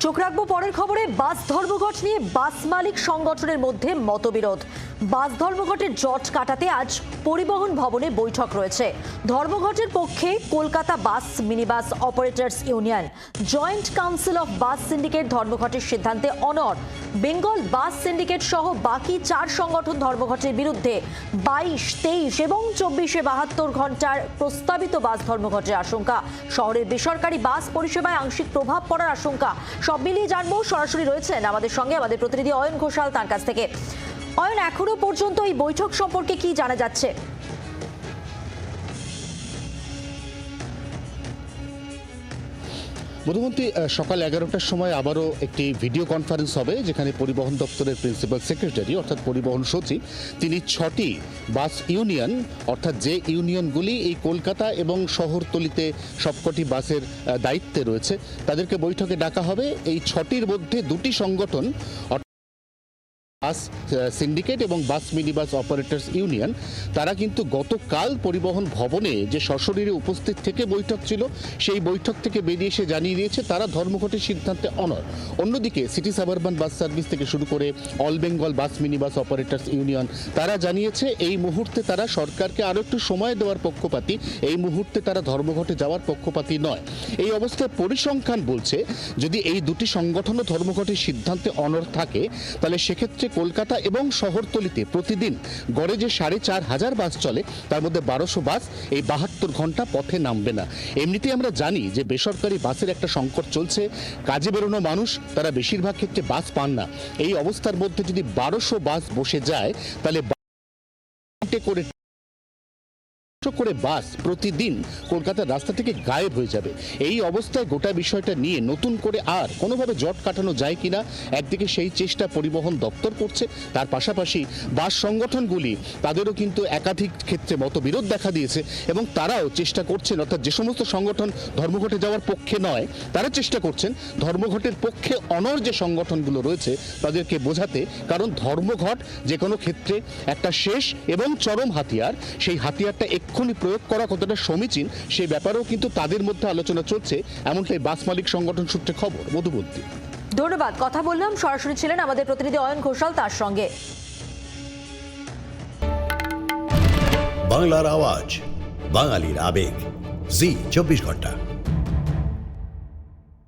চোখ রাখবো পরের খবরে। বাস ধর্মঘট নিয়ে বাস মালিক সংগঠনের মধ্যে মতবিরোধ। বাস ধর্মঘটের জট কাটাতে আজ পরিবহন ভবনে বৈঠক রয়েছে। ধর্মঘটের পক্ষে Kolkata bus minibus operators union, joint council of bus syndicate ধর্মঘটের সিদ্ধান্তে অনড়। বেঙ্গল বাস সিন্ডিকেট সহ বাকি 4 সংগঠন ধর্মঘটের বিরুদ্ধে 22, 23 এবং 24-এ 72 ঘন্টার প্রস্তাবিত বাস ধর্মঘটের আশঙ্কা। শহরের বেসরকারি বাস পরিষেবায় আংশিক প্রভাব পড়ার আশঙ্কা। সব মিলিয়ে জানবো, সরাসরি রয়েছেন আমাদের সঙ্গে আমাদের প্রতিনিধি অয়ন ঘোষাল, তার কাছ থেকে। অয়ন, এখনো পর্যন্ত এই বৈঠক সম্পর্কে কি জানা যাচ্ছে? মধুমন্তী, সকাল 11টার সময় আবারও একটি ভিডিও কনফারেন্স হবে, যেখানে পরিবহন দপ্তরের প্রিন্সিপাল সেক্রেটারি অর্থাৎ পরিবহন সচিব তিনি 6টি বাস ইউনিয়ন অর্থাৎ যে ইউনিয়নগুলি এই কলকাতা এবং শহরতলিতে সবকটি বাসের দায়িত্বে রয়েছে তাদেরকে বৈঠকে ডাকা হবে। এই 6টির মধ্যে 2টি সংগঠন বাস সিন্ডিকেট এবং বাস মিনিবাস অপারেটর্স ইউনিয়ন, তারা কিন্তু গতকাল পরিবহন ভবনে যে সশরীরে উপস্থিত থেকে বৈঠক ছিল সেই বৈঠক থেকে বেরিয়ে এসে জানিয়ে দিয়েছে তারা ধর্মঘটের সিদ্ধান্তে অনড়। অন্যদিকে সিটি সাবারবান বাস সার্ভিস থেকে শুরু করে all Bengal bus minibus operators union তারা জানিয়েছে এই মুহূর্তে তারা সরকারকে আরও একটু সময় দেওয়ার পক্ষপাতী, এই মুহূর্তে তারা ধর্মঘটে যাওয়ার পক্ষপাতী নয়। এই অবস্থায় পরিসংখ্যান বলছে যদি এই দুটি সংগঠনও ধর্মঘটের সিদ্ধান্তে অনড় থাকে তাহলে সেক্ষেত্রে কলকাতা এবং শহরতলিতে প্রতিদিন গড়ে যে 4,500 বাস চলে তার মধ্যে 1200 বাস এই 72 ঘন্টা পথে নামবে না। এমনিতেই আমরা জানি যে বেসরকারি বাসের একটা সংকট চলছে, কাজে বেরোনো মানুষ তারা বেশিরভাগ ক্ষেত্রে বাস পান না। এই অবস্থার মধ্যে যদি 1200 বাস বসে যায় তাহলে করে বাস প্রতিদিন কলকাতার রাস্তা থেকে গায়েব হয়ে যাবে। এই অবস্থায় গোটা বিষয়টা নিয়ে নতুন করে আর কোনোভাবে জট কাটানো যায় কিনা একদিকে সেই চেষ্টা পরিবহন দপ্তর করছে, তার পাশাপাশি বাস সংগঠনগুলি তাদেরও কিন্তু একাধিক ক্ষেত্রে মতবিরোধ দেখা দিয়েছে এবং তারাও চেষ্টা করছেন, অর্থাৎ যে সমস্ত সংগঠন ধর্মঘটে যাওয়ার পক্ষে নয় তারা চেষ্টা করছেন ধর্মঘটের পক্ষে অনড় যে সংগঠনগুলো রয়েছে তাদেরকে বোঝাতে। কারণ ধর্মঘট যে কোনো ক্ষেত্রে একটা শেষ এবং চরম হাতিয়ার, সেই হাতিয়ারটা এক্ষুনি প্রয়োগ করা কতটা সমীচীন সেই ব্যাপারেও কিন্তু তাদের মধ্যে আলোচনা চলছে, এমনটাই বাস মালিক সংগঠন সূত্রে খবর। মধুবন্তী, ধন্যবাদ। কথা বললাম, সরাসরি ছিলেন আমাদের প্রতিনিধি অয়ন ঘোষাল, তার সঙ্গে। বাংলার আওয়াজ, বাঙালির আবেগ, জি 24 ঘন্টা।